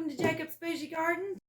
Welcome to Jacob's Boujee Garden.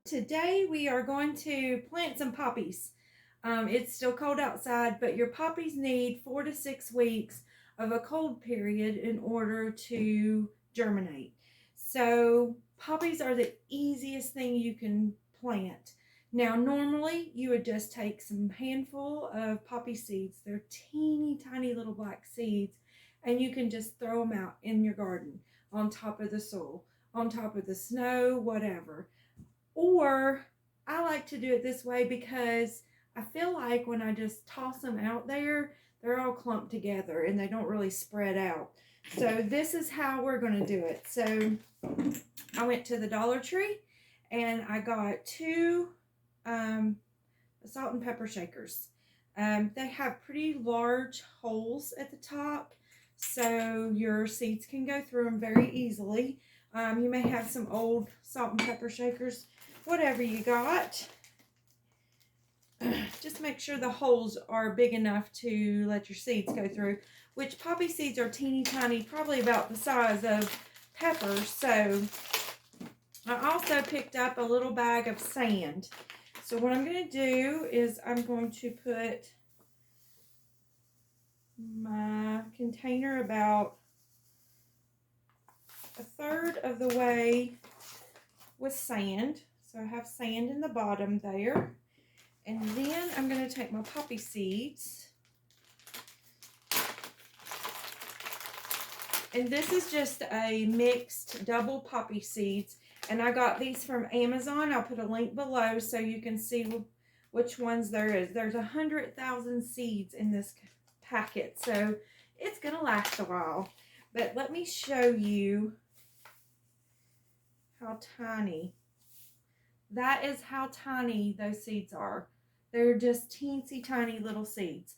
Today we are going to plant some poppies. It's still cold outside, but your poppies need 4 to 6 weeks of a cold period in order to germinate. So poppies are the easiest thing you can plant. Now normally you would just take some handful of poppy seeds. They're teeny tiny little black seeds, and you can just throw them out in your garden on top of the soil, on top of the snow, whatever. Or I like to do it this way because I feel like when I just toss them out there, they're all clumped together and they don't really spread out. So this is how we're going to do it. So I went to the Dollar Tree and I got 2 salt and pepper shakers. They have pretty large holes at the top, so your seeds can go through them very easily. You may have some old salt and pepper shakers, whatever you got. Just make sure the holes are big enough to let your seeds go through, which poppy seeds are teeny tiny, probably about the size of peppers. So I also picked up a little bag of sand. So what I'm going to do is I'm going to put my container about 1/3 of the way with sand. So I have sand in the bottom there. And then I'm going to take my poppy seeds. And this is just a mixed double poppy seeds. And I got these from Amazon. I'll put a link below so you can see which ones there is. There's 100,000 seeds in this packet, so it's going to last a while. But let me show you how tiny. That is how tiny those seeds are. They're just teensy tiny little seeds.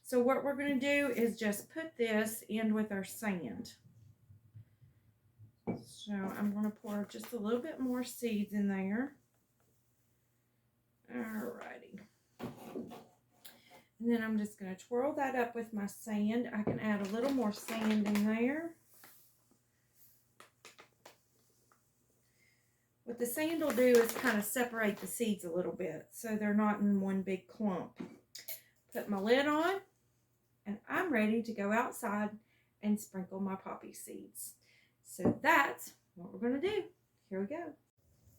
So what we're going to do is just put this in with our sand. So I'm going to pour just a little bit more seeds in there. Alrighty. And then I'm just going to twirl that up with my sand. I can add a little more sand in there. What the sand will do is kind of separate the seeds a little bit so they're not in one big clump. Put my lid on, and I'm ready to go outside and sprinkle my poppy seeds. So that's what we're going to do. Here we go.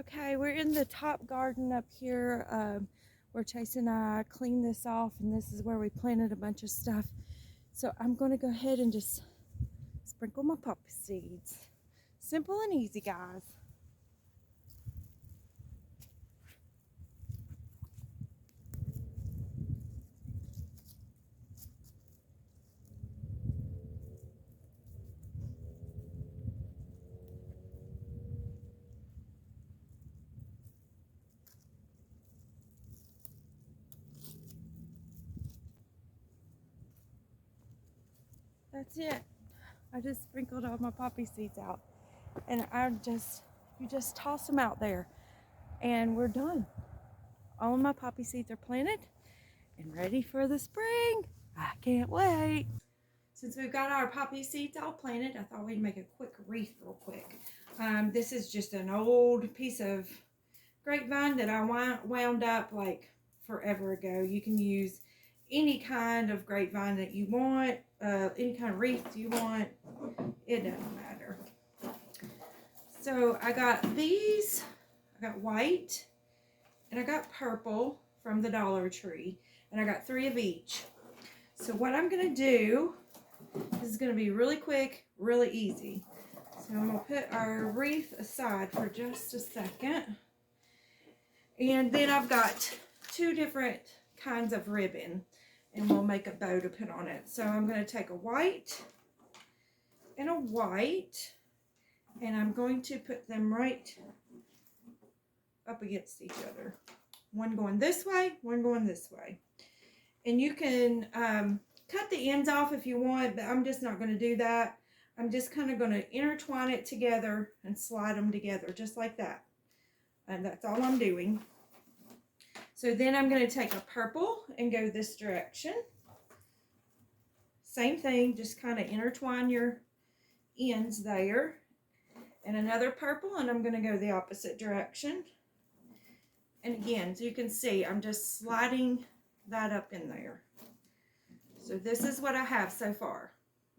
Okay, we're in the top garden up here where Chase and I cleaned this off, and this is where we planted a bunch of stuff. So I'm going to go ahead and just sprinkle my poppy seeds. Simple and easy, guys. That's it. I just sprinkled all my poppy seeds out, and you just toss them out there, and we're done. All of my poppy seeds are planted and ready for the spring. I can't wait. Since we've got our poppy seeds all planted, I thought we'd make a quick wreath real quick. This is just an old piece of grapevine that I wound up like forever ago. You can use any kind of grapevine that you want, any kind of wreath you want. It doesn't matter. So I got these. I got white and I got purple from the Dollar Tree, and I got 3 of each. So what I'm going to do, this is going to be really quick, really easy. So I'm going to put our wreath aside for just a second. And then I've got 2 different kinds of ribbon, and we'll make a bow to put on it. So I'm going to take a white and a white, and I'm going to put them right up against each other. One going this way, one going this way. And you can cut the ends off if you want, but I'm just not going to do that. I'm just kind of going to intertwine it together and slide them together just like that. And that's all I'm doing. So then I'm going to take a purple and go this direction. Same thing, just kind of intertwine your ends there. And another purple, and I'm going to go the opposite direction. And again, as you can see, I'm just sliding that up in there. So this is what I have so far.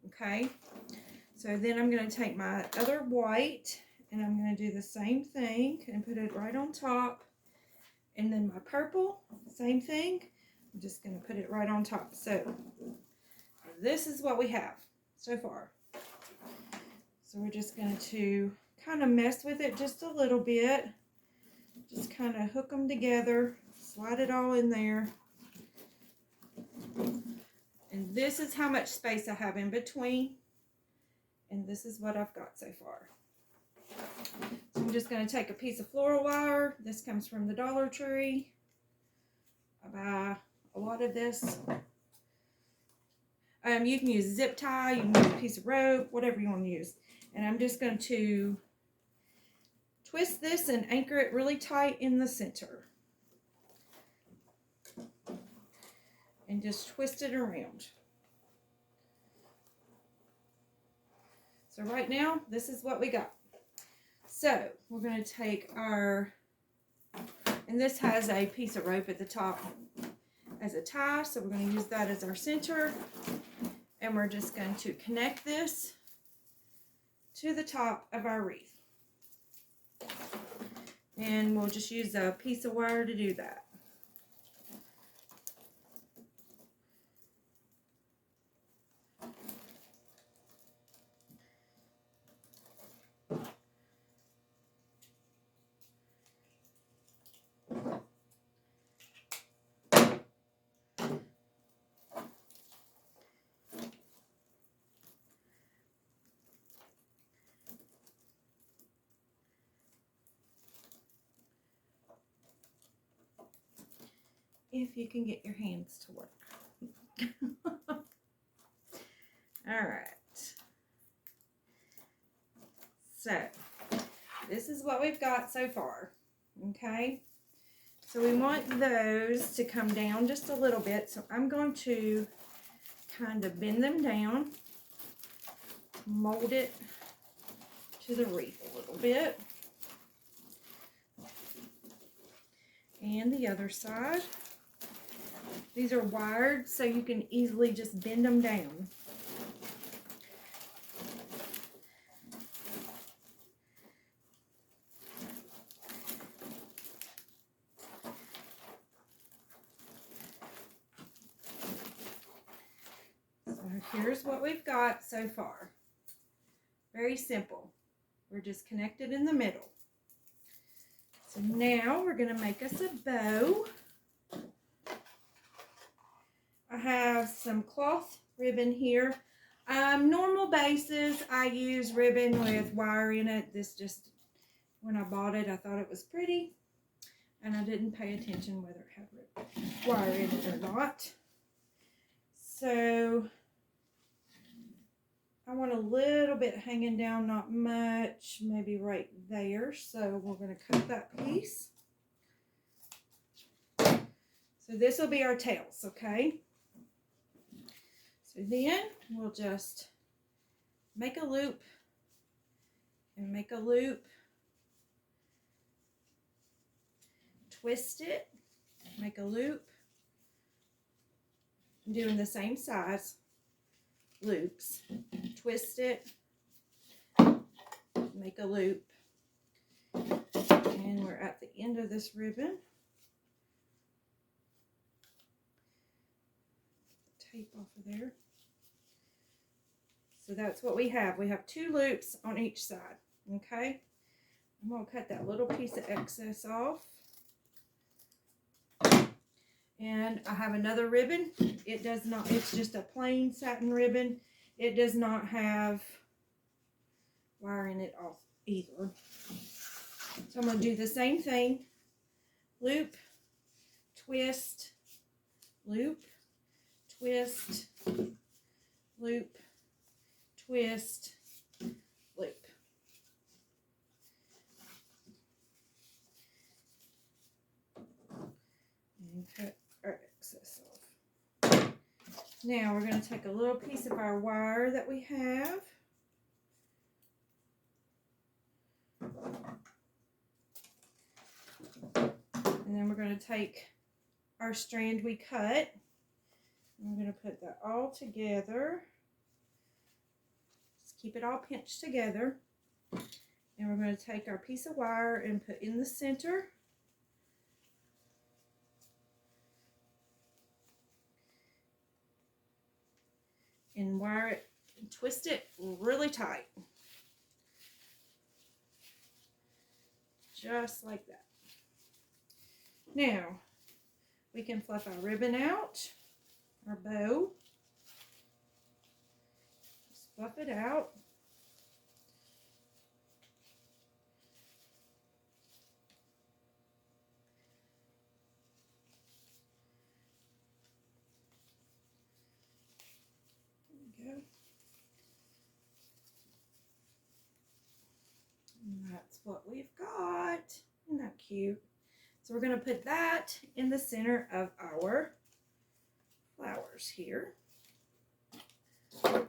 Okay. So then I'm going to take my other white, and I'm going to do the same thing and put it right on top. And then my purple, same thing. I'm just going to put it right on top. So this is what we have so far. So we're just going to kind of mess with it just a little bit. Just kind of hook them together, slide it all in there. And this is how much space I have in between. And this is what I've got so far. So I'm just going to take a piece of floral wire. This comes from the Dollar Tree. I buy a lot of this. You can use a zip tie, you can use a piece of rope, whatever you want to use. And I'm just going to twist this and anchor it really tight in the center. And just twist it around. So right now, this is what we got. So we're going to take our, and this has a piece of rope at the top as a tie, so we're going to use that as our center. And we're just going to connect this to the top of our wreath. And we'll just use a piece of wire to do that. If you can get your hands to work. All right. So, this is what we've got so far. Okay. So we want those to come down just a little bit. So I'm going to kind of bend them down, mold it to the wreath a little bit. And the other side. These are wired, so you can easily just bend them down. So here's what we've got so far. Very simple. We're just connected in the middle. So now we're going to make us a bow. I have some cloth ribbon here. Normal bases, I use ribbon with wire in it. This just, when I bought it, I thought it was pretty. And I didn't pay attention whether it had wire in it or not. So I want a little bit hanging down, not much, maybe right there. So we're going to cut that piece. So this will be our tails, okay? So then we'll just make a loop and make a loop, twist it, make a loop, I'm doing the same size loops, twist it, make a loop, and we're at the end of this ribbon. Tape off of there. So that's what we have. We have 2 loops on each side. Okay. I'm going to cut that little piece of excess off. And I have another ribbon. It does not, it's just a plain satin ribbon. It does not have wire in it either. So I'm going to do the same thing. Loop, twist, loop, twist, loop, twist, loop. can cut our excess off. Now we're going to take a little piece of our wire that we have. And then we're going to take our strand we cut. I'm going to put that all together. Just keep it all pinched together. And we're going to take our piece of wire and put in the center. And wire it and twist it really tight. Just like that. Now, we can fluff our ribbon out, our bow. Just fluff it out. There we go. And that's what we've got. Isn't that cute? So we're going to put that in the center of our flowers here. And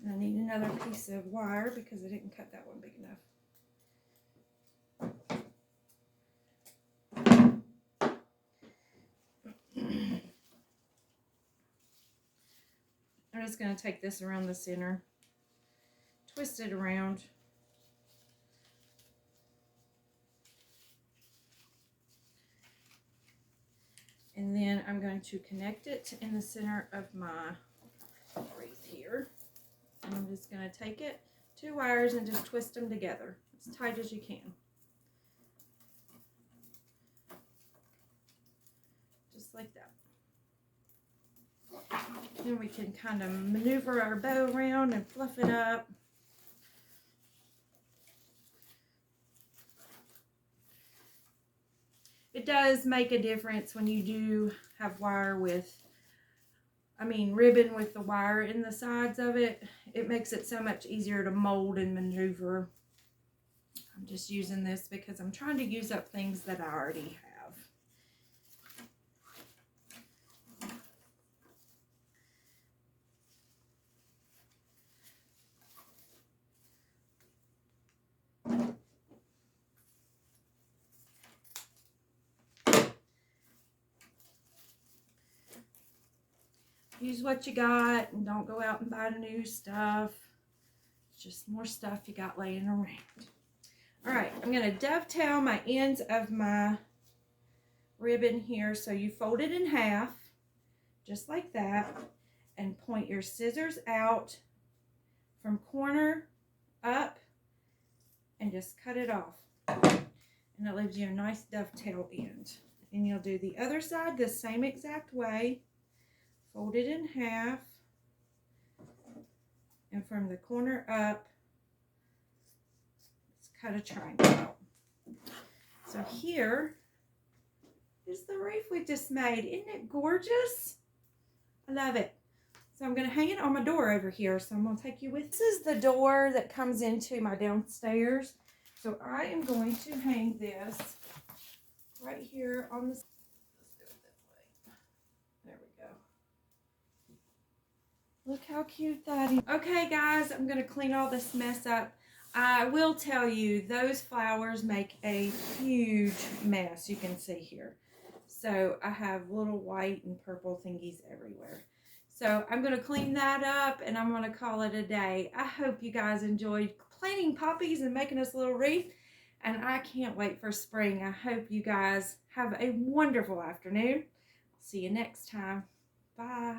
I need another piece of wire because I didn't cut that one big enough. I'm just going to take this around the center, twist it around. And then I'm going to connect it in the center of my wreath here. And I'm just going to take it, 2 wires, and just twist them together as tight as you can. Just like that. Then we can kind of maneuver our bow around and fluff it up. It does make a difference when you do have wire with, ribbon with the wire in the sides of it. It makes it so much easier to mold and maneuver. I'm just using this because I'm trying to use up things that I already have. Use what you got and don't go out and buy new stuff. It's just more stuff you got laying around. All right, I'm going to dovetail my ends of my ribbon here. So you fold it in half, just like that, and point your scissors out from corner up and just cut it off. And it leaves you a nice dovetail end. And you'll do the other side the same exact way. Fold it in half, and from the corner up, let's cut a triangle out. So here is the wreath we just made. Isn't it gorgeous? I love it. So I'm going to hang it on my door over here. So I'm going to take you with. This is the door that comes into my downstairs. So I am going to hang this right here on the. Look how cute that is. Okay, guys, I'm going to clean all this mess up. I will tell you, those flowers make a huge mess. You can see here. So I have little white and purple thingies everywhere. So I'm going to clean that up, and I'm going to call it a day. I hope you guys enjoyed planting poppies and making us a little wreath. And I can't wait for spring. I hope you guys have a wonderful afternoon. See you next time. Bye.